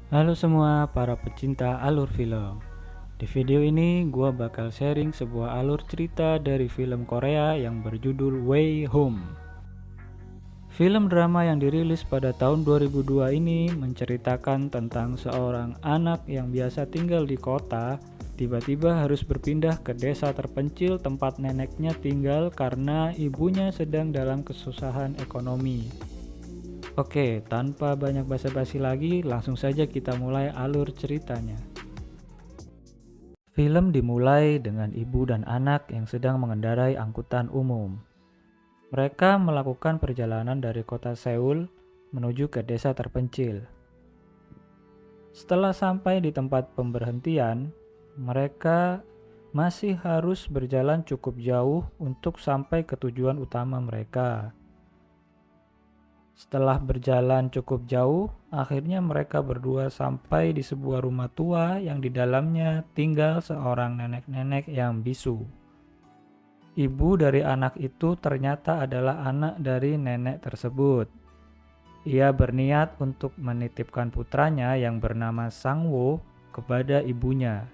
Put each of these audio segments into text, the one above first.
Halo semua para pecinta alur film. Di video ini gua bakal sharing sebuah alur cerita dari film Korea yang berjudul Way Home. Film drama yang dirilis pada tahun 2002 ini menceritakan tentang seorang anak yang biasa tinggal di kota tiba-tiba harus berpindah ke desa terpencil tempat neneknya tinggal karena ibunya sedang dalam kesusahan ekonomi. Oke, tanpa banyak basa-basi lagi, langsung saja kita mulai alur ceritanya. Film dimulai dengan ibu dan anak yang sedang mengendarai angkutan umum. Mereka melakukan perjalanan dari kota Seoul menuju ke desa terpencil. Setelah sampai di tempat pemberhentian, mereka masih harus berjalan cukup jauh untuk sampai ke tujuan utama mereka. Setelah berjalan cukup jauh, akhirnya mereka berdua sampai di sebuah rumah tua yang di dalamnya tinggal seorang nenek-nenek yang bisu. Ibu dari anak itu ternyata adalah anak dari nenek tersebut. Ia berniat untuk menitipkan putranya yang bernama Sangwo kepada ibunya.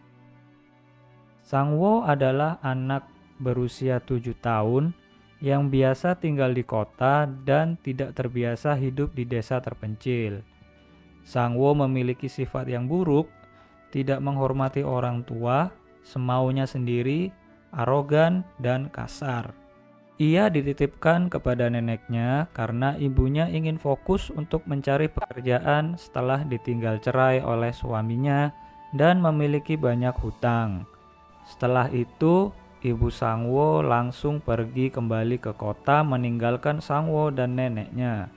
Sangwo adalah anak berusia 7 tahun yang biasa tinggal di kota dan tidak terbiasa hidup di desa terpencil. Sangwo memiliki sifat yang buruk, tidak menghormati orang tua, semaunya sendiri, arogan, dan kasar. Ia dititipkan kepada neneknya karena ibunya ingin fokus untuk mencari pekerjaan setelah ditinggal cerai oleh suaminya dan memiliki banyak hutang. Setelah itu, Ibu Sangwo langsung pergi kembali ke kota meninggalkan Sangwo dan neneknya.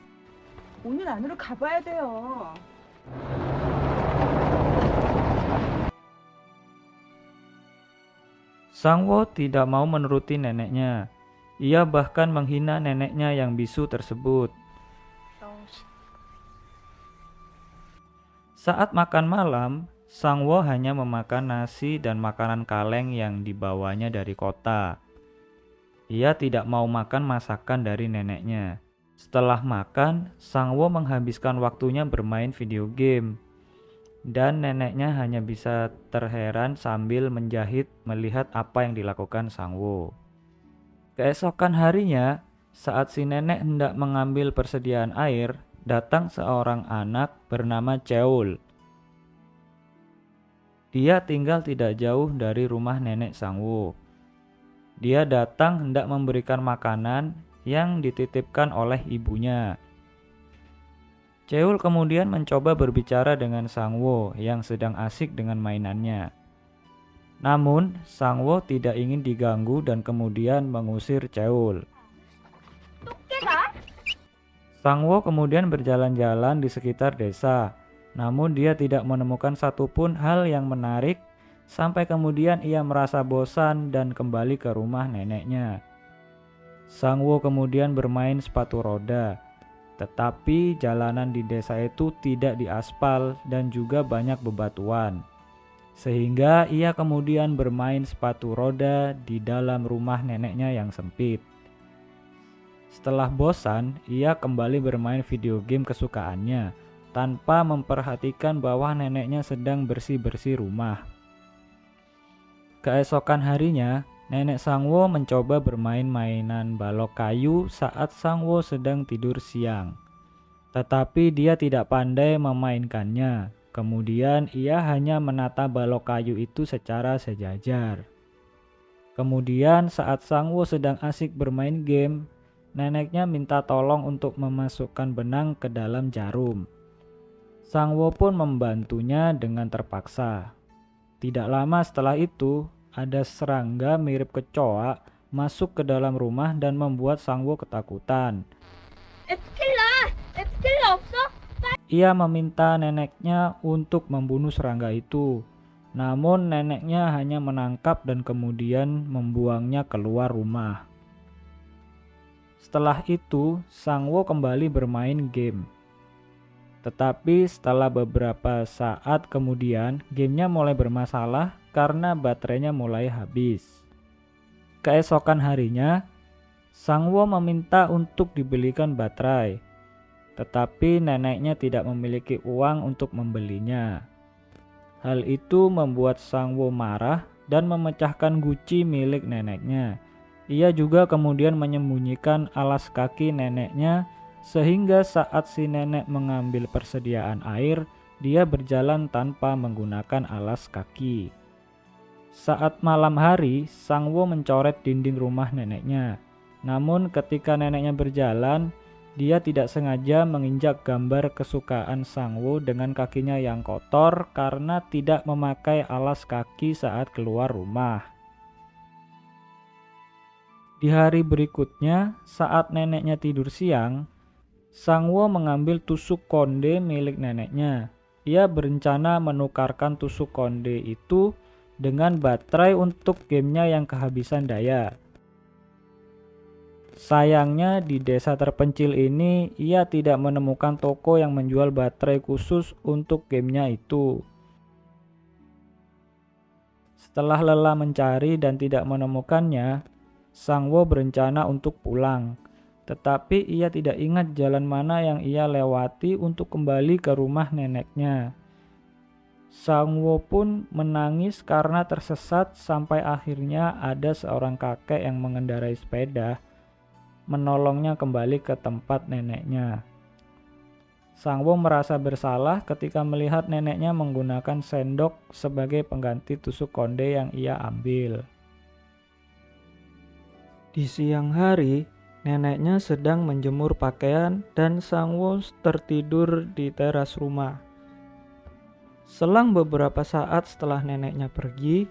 오늘 안으로 가봐야 돼요. Sangwo tidak mau menuruti neneknya. Ia bahkan menghina neneknya yang bisu tersebut. Saat makan malam, Sangwo hanya memakan nasi dan makanan kaleng yang dibawanya dari kota. Ia tidak mau makan masakan dari neneknya. Setelah makan, Sangwo menghabiskan waktunya bermain video game. Dan neneknya hanya bisa terheran sambil menjahit melihat apa yang dilakukan Sangwo. Keesokan harinya, saat si nenek hendak mengambil persediaan air, datang seorang anak bernama Cheol. Dia tinggal tidak jauh dari rumah nenek Sangwo. Dia datang hendak memberikan makanan yang dititipkan oleh ibunya. Cheol kemudian mencoba berbicara dengan Sangwo yang sedang asik dengan mainannya. Namun, Sangwo tidak ingin diganggu dan kemudian mengusir Cheol. Sangwo kemudian berjalan-jalan di sekitar desa. Namun dia tidak menemukan satupun hal yang menarik sampai kemudian ia merasa bosan dan kembali ke rumah neneknya. Sangwo kemudian bermain sepatu roda, tetapi jalanan di desa itu tidak diaspal dan juga banyak bebatuan. Sehingga ia kemudian bermain sepatu roda di dalam rumah neneknya yang sempit. Setelah bosan, ia kembali bermain video game kesukaannya, tanpa memperhatikan bahwa neneknya sedang bersih-bersih rumah. Keesokan harinya, nenek Sangwo mencoba bermain mainan balok kayu saat Sangwo sedang tidur siang. Tetapi dia tidak pandai memainkannya. Kemudian ia hanya menata balok kayu itu secara sejajar. Kemudian saat Sangwo sedang asik bermain game, neneknya minta tolong untuk memasukkan benang ke dalam jarum. Sangwo pun membantunya dengan terpaksa. Tidak lama setelah itu, ada serangga mirip kecoa masuk ke dalam rumah dan membuat Sangwo ketakutan. 에피킬러 없어? Ia meminta neneknya untuk membunuh serangga itu. Namun neneknya hanya menangkap dan kemudian membuangnya keluar rumah. Setelah itu, Sangwo kembali bermain game. Tetapi setelah beberapa saat kemudian, gamenya mulai bermasalah karena baterainya mulai habis. Keesokan harinya, Sangwo meminta untuk dibelikan baterai. tetapi neneknya tidak memiliki uang untuk membelinya. Hal itu membuat Sangwo marah dan memecahkan guci milik neneknya. Ia juga kemudian menyembunyikan alas kaki neneknya sehingga saat si nenek mengambil persediaan air, dia berjalan tanpa menggunakan alas kaki. Saat malam hari, Sangwo mencoret dinding rumah neneknya. Namun ketika neneknya berjalan, dia tidak sengaja menginjak gambar kesukaan Sangwo dengan kakinya yang kotor karena tidak memakai alas kaki saat keluar rumah. Di hari berikutnya, saat neneknya tidur siang, Sangwo mengambil tusuk konde milik neneknya. Ia berencana menukarkan tusuk konde itu dengan baterai untuk gamenya yang kehabisan daya. Sayangnya di desa terpencil ini ia tidak menemukan toko yang menjual baterai khusus untuk gamenya itu. Setelah lelah mencari dan tidak menemukannya, Sangwo berencana untuk pulang. Tetapi ia tidak ingat jalan mana yang ia lewati untuk kembali ke rumah neneknya. Sangwo pun menangis karena tersesat sampai akhirnya ada seorang kakek yang mengendarai sepeda menolongnya kembali ke tempat neneknya. Sangwo merasa bersalah ketika melihat neneknya menggunakan sendok sebagai pengganti tusuk konde yang ia ambil. Di siang hari, neneknya sedang menjemur pakaian dan Sangwo tertidur di teras rumah. Selang beberapa saat setelah neneknya pergi,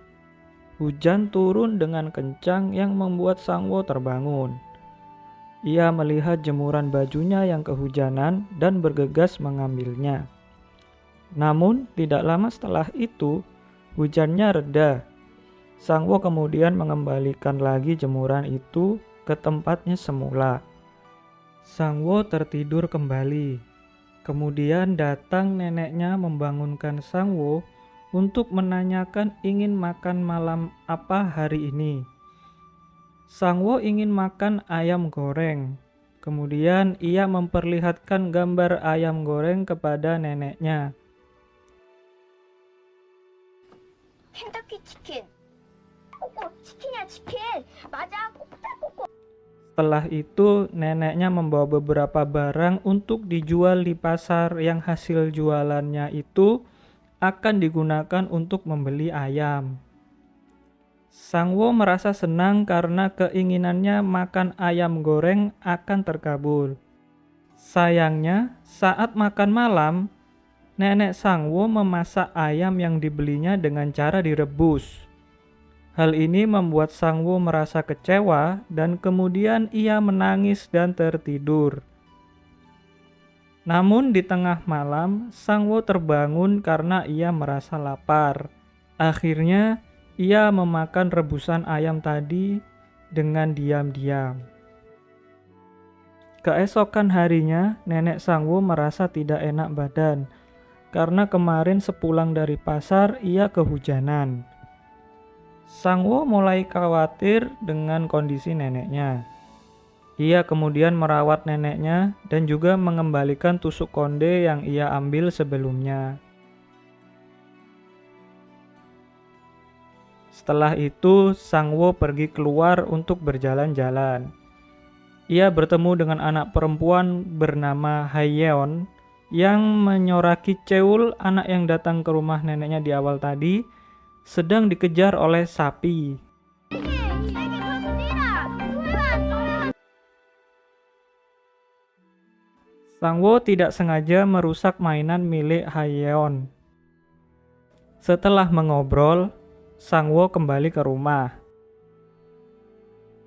hujan turun dengan kencang yang membuat Sangwo terbangun. Ia melihat jemuran bajunya yang kehujanan dan bergegas mengambilnya. Namun tidak lama setelah itu, hujannya reda. Sangwo kemudian mengembalikan lagi jemuran itu ke tempatnya semula. Sangwo tertidur kembali. Kemudian datang neneknya membangunkan Sangwo untuk menanyakan ingin makan malam apa hari ini. Sangwo ingin makan ayam goreng. Kemudian ia memperlihatkan gambar ayam goreng kepada neneknya. 켄터키 치킨. 꼬꼬 치킨이야 치킨. 맞아 꼬꼬. Setelah itu neneknya membawa beberapa barang untuk dijual di pasar yang hasil jualannya itu akan digunakan untuk membeli ayam. Sangwo merasa senang karena keinginannya makan ayam goreng akan terkabul. Sayangnya saat makan malam, nenek Sangwo memasak ayam yang dibelinya dengan cara direbus. Hal ini membuat Sangwo merasa kecewa dan kemudian ia menangis dan tertidur. Namun di tengah malam, Sangwo terbangun karena ia merasa lapar. Akhirnya, ia memakan rebusan ayam tadi dengan diam-diam. Keesokan harinya, nenek Sangwo merasa tidak enak badan karena kemarin sepulang dari pasar ia kehujanan. Sangwo mulai khawatir dengan kondisi neneknya. Ia kemudian merawat neneknya dan juga mengembalikan tusuk konde yang ia ambil sebelumnya. Setelah itu, Sangwo pergi keluar untuk berjalan-jalan. Ia bertemu dengan anak perempuan bernama Hayeon yang menyoraki Cheul, anak yang datang ke rumah neneknya di awal tadi, sedang dikejar oleh sapi. Sangwo tidak sengaja merusak mainan milik Hayeon. Setelah mengobrol, Sangwo kembali ke rumah.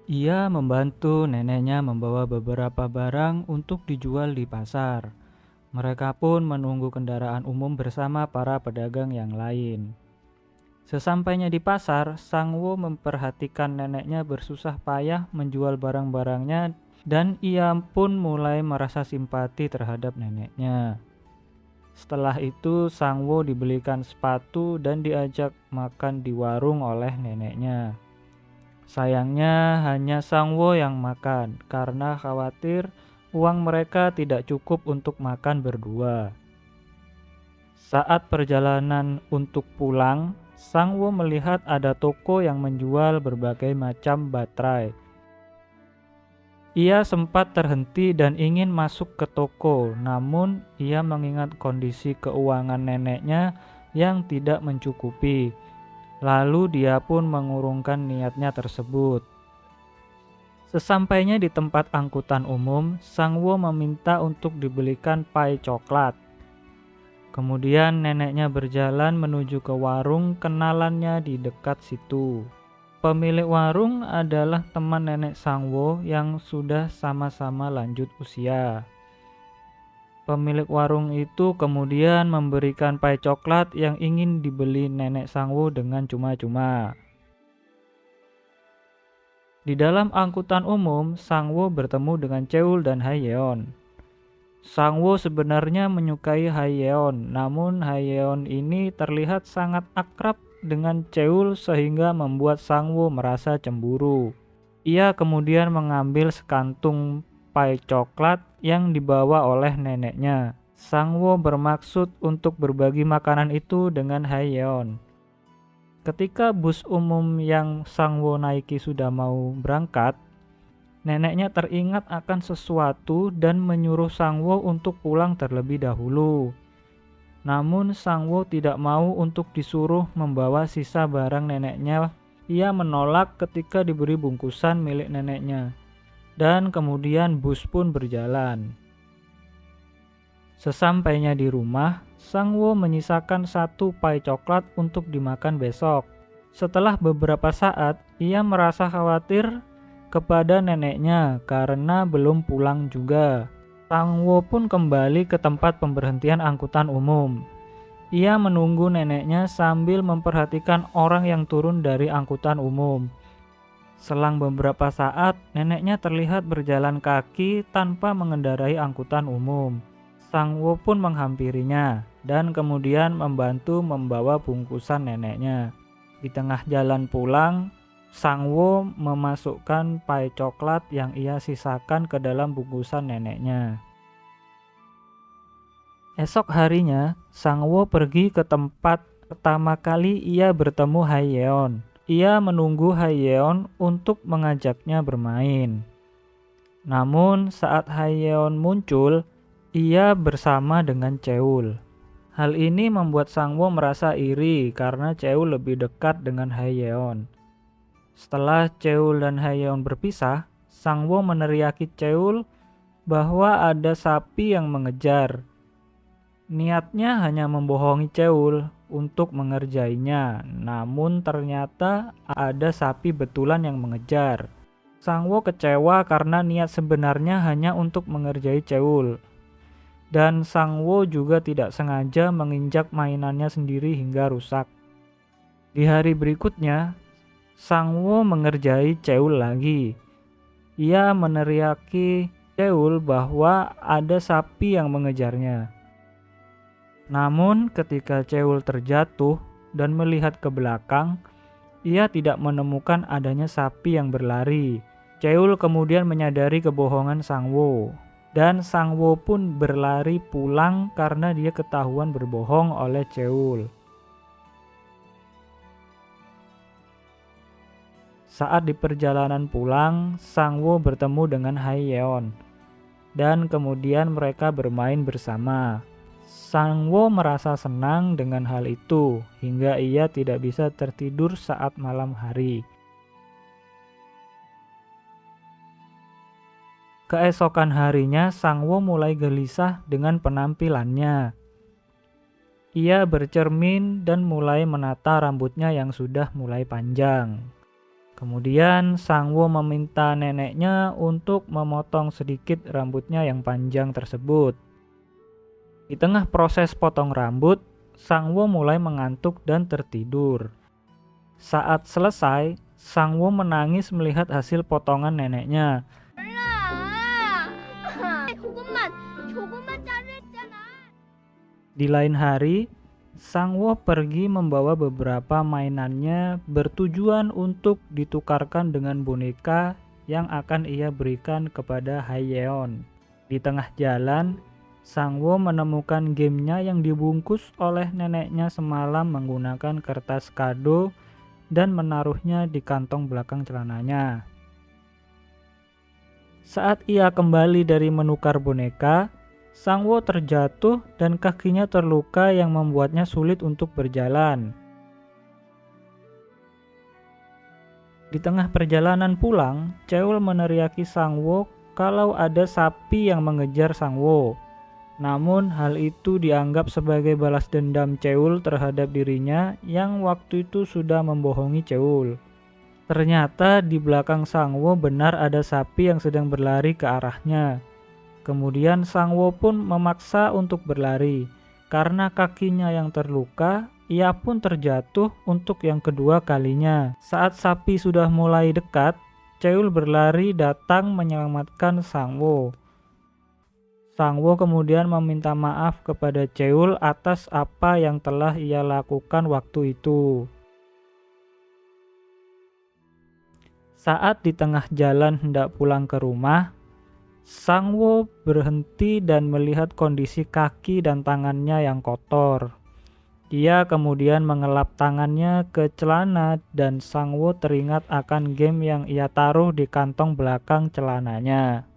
Ia membantu neneknya membawa beberapa barang untuk dijual di pasar. Mereka pun menunggu kendaraan umum bersama para pedagang yang lain. Sesampainya di pasar, Sangwo memperhatikan neneknya bersusah payah menjual barang-barangnya dan ia pun mulai merasa simpati terhadap neneknya. Setelah itu, Sangwo dibelikan sepatu dan diajak makan di warung oleh neneknya. Sayangnya hanya Sangwo yang makan karena khawatir uang mereka tidak cukup untuk makan berdua. Saat perjalanan untuk pulang, Sangwo melihat ada toko yang menjual berbagai macam baterai. Ia sempat terhenti dan ingin masuk ke toko, namun ia mengingat kondisi keuangan neneknya yang tidak mencukupi. Lalu dia pun mengurungkan niatnya tersebut. Sesampainya di tempat angkutan umum, Sangwo meminta untuk dibelikan pai coklat. Kemudian neneknya berjalan menuju ke warung kenalannya di dekat situ. Pemilik warung adalah teman nenek Sangwo yang sudah sama-sama lanjut usia. Pemilik warung itu kemudian memberikan pai coklat yang ingin dibeli nenek Sangwo dengan cuma-cuma. Di dalam angkutan umum, Sangwo bertemu dengan Cheul dan Haeyeon. Sangwo sebenarnya menyukai Haeyeon, namun Haeyeon ini terlihat sangat akrab dengan Cheul sehingga membuat Sangwo merasa cemburu. Ia kemudian mengambil sekantung pai coklat yang dibawa oleh neneknya. Sangwo bermaksud untuk berbagi makanan itu dengan Haeyeon. Ketika bus umum yang Sangwo naiki sudah mau berangkat, neneknya teringat akan sesuatu dan menyuruh Sangwo untuk pulang terlebih dahulu. Namun Sangwo tidak mau untuk disuruh membawa sisa barang neneknya. Ia menolak ketika diberi bungkusan milik neneknya. Dan kemudian bus pun berjalan. Sesampainya di rumah, Sangwo menyisakan satu pai coklat untuk dimakan besok. Setelah beberapa saat, ia merasa khawatir kepada neneknya karena belum pulang juga. Sangwo pun kembali ke tempat pemberhentian angkutan umum. Ia menunggu neneknya sambil memperhatikan orang yang turun dari angkutan umum. Selang beberapa saat, neneknya terlihat berjalan kaki tanpa mengendarai angkutan umum. Sangwo pun menghampirinya dan kemudian membantu membawa bungkusan neneknya. Di tengah jalan pulang, Sangwo memasukkan pai coklat yang ia sisakan ke dalam bungkusan neneknya. Esok harinya, Sangwo pergi ke tempat pertama kali ia bertemu Haeyeon. Ia menunggu Haeyeon untuk mengajaknya bermain. Namun saat Haeyeon muncul, ia bersama dengan Cheul. Hal ini membuat Sangwo merasa iri karena Cheul lebih dekat dengan Haeyeon. Setelah Cheul dan Haeyeon berpisah, Sangwo meneriaki Cheul bahwa ada sapi yang mengejar. Niatnya hanya membohongi Cheul untuk mengerjainya, namun ternyata ada sapi betulan yang mengejar. Sangwo kecewa karena niat sebenarnya hanya untuk mengerjai Cheul. Dan Sangwo juga tidak sengaja menginjak mainannya sendiri hingga rusak. Di hari berikutnya, Sangwo mengerjai Cheul lagi. Ia meneriaki Cheul bahwa ada sapi yang mengejarnya. Namun ketika Cheul terjatuh dan melihat ke belakang, ia tidak menemukan adanya sapi yang berlari. Cheul kemudian menyadari kebohongan Sangwo. Dan Sangwo pun berlari pulang karena dia ketahuan berbohong oleh Cheul. Saat di perjalanan pulang, Sangwo bertemu dengan Haeyeon. Dan kemudian mereka bermain bersama. Sangwo merasa senang dengan hal itu, hingga ia tidak bisa tertidur saat malam hari. Keesokan harinya, Sangwo mulai gelisah dengan penampilannya. Ia bercermin dan mulai menata rambutnya yang sudah mulai panjang. Kemudian Sangwo meminta neneknya untuk memotong sedikit rambutnya yang panjang tersebut. Di tengah proses potong rambut, Sangwo mulai mengantuk dan tertidur. Saat selesai, Sangwo menangis melihat hasil potongan neneknya. Di lain hari, Sangwo pergi membawa beberapa mainannya bertujuan untuk ditukarkan dengan boneka yang akan ia berikan kepada Haeyeon. Di tengah jalan, Sangwo menemukan gamenya yang dibungkus oleh neneknya semalam menggunakan kertas kado dan menaruhnya di kantong belakang celananya. Saat ia kembali dari menukar boneka, Sangwo terjatuh dan kakinya terluka yang membuatnya sulit untuk berjalan. Di tengah perjalanan pulang, Cheol meneriaki Sangwo kalau ada sapi yang mengejar Sangwo. Namun hal itu dianggap sebagai balas dendam Cheol terhadap dirinya yang waktu itu sudah membohongi Cheol. Ternyata di belakang Sangwo benar ada sapi yang sedang berlari ke arahnya. Kemudian Sangwo pun memaksa untuk berlari. Karena kakinya yang terluka, ia pun terjatuh untuk yang kedua kalinya. Saat sapi sudah mulai dekat, Cheol berlari datang menyelamatkan Sangwo. Sangwo kemudian meminta maaf kepada Cheol atas apa yang telah ia lakukan waktu itu. Saat di tengah jalan hendak pulang ke rumah, Sangwo berhenti dan melihat kondisi kaki dan tangannya yang kotor. Ia kemudian mengelap tangannya ke celana dan Sangwo teringat akan game yang ia taruh di kantong belakang celananya.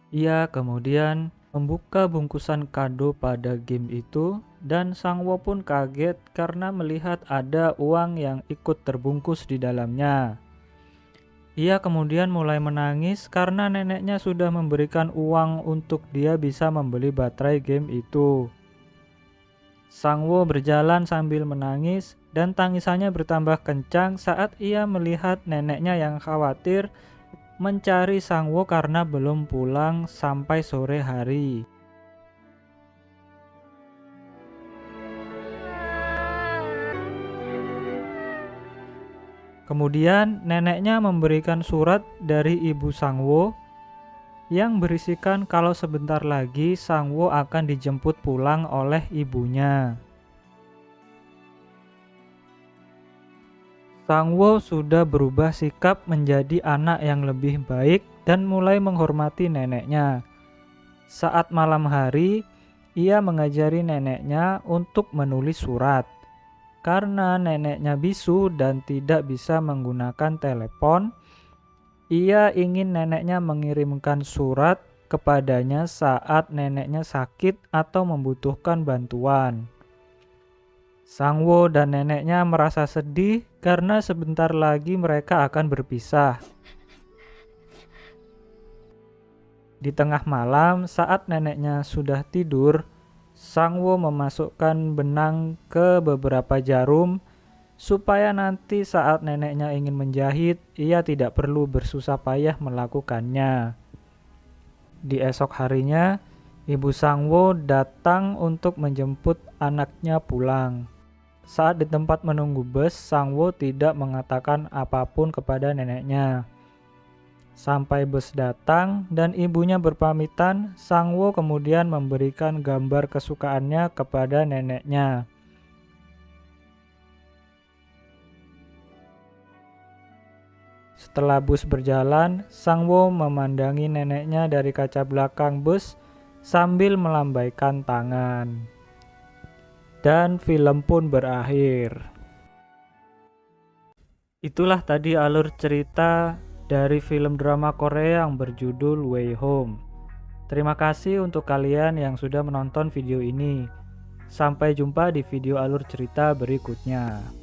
Ia kemudian membuka bungkusan kado pada game itu dan Sangwo pun kaget karena melihat ada uang yang ikut terbungkus di dalamnya. Ia kemudian mulai menangis karena neneknya sudah memberikan uang untuk dia bisa membeli baterai game itu. Sangwo berjalan sambil menangis dan tangisannya bertambah kencang saat ia melihat neneknya yang khawatir mencari Sangwo karena belum pulang sampai sore hari. Kemudian neneknya memberikan surat dari ibu Sangwo yang berisikan kalau sebentar lagi Sangwo akan dijemput pulang oleh ibunya. Sangwo sudah berubah sikap menjadi anak yang lebih baik dan mulai menghormati neneknya. Saat malam hari, ia mengajari neneknya untuk menulis surat. Karena neneknya bisu dan tidak bisa menggunakan telepon, ia ingin neneknya mengirimkan surat kepadanya saat neneknya sakit atau membutuhkan bantuan. Sangwo dan neneknya merasa sedih karena sebentar lagi mereka akan berpisah. Di tengah malam saat neneknya sudah tidur, Sangwo memasukkan benang ke beberapa jarum supaya nanti saat neneknya ingin menjahit, ia tidak perlu bersusah payah melakukannya. Di esok harinya, ibu Sangwo datang untuk menjemput anaknya pulang. Saat di tempat menunggu bus, Sangwo tidak mengatakan apapun kepada neneknya. Sampai bus datang dan ibunya berpamitan, Sangwo kemudian memberikan gambar kesukaannya kepada neneknya. Setelah bus berjalan, Sangwo memandangi neneknya dari kaca belakang bus sambil melambaikan tangan. Dan film pun berakhir. Itulah tadi alur cerita dari film drama Korea yang berjudul Way Home. Terima kasih untuk kalian yang sudah menonton video ini. Sampai jumpa di video alur cerita berikutnya.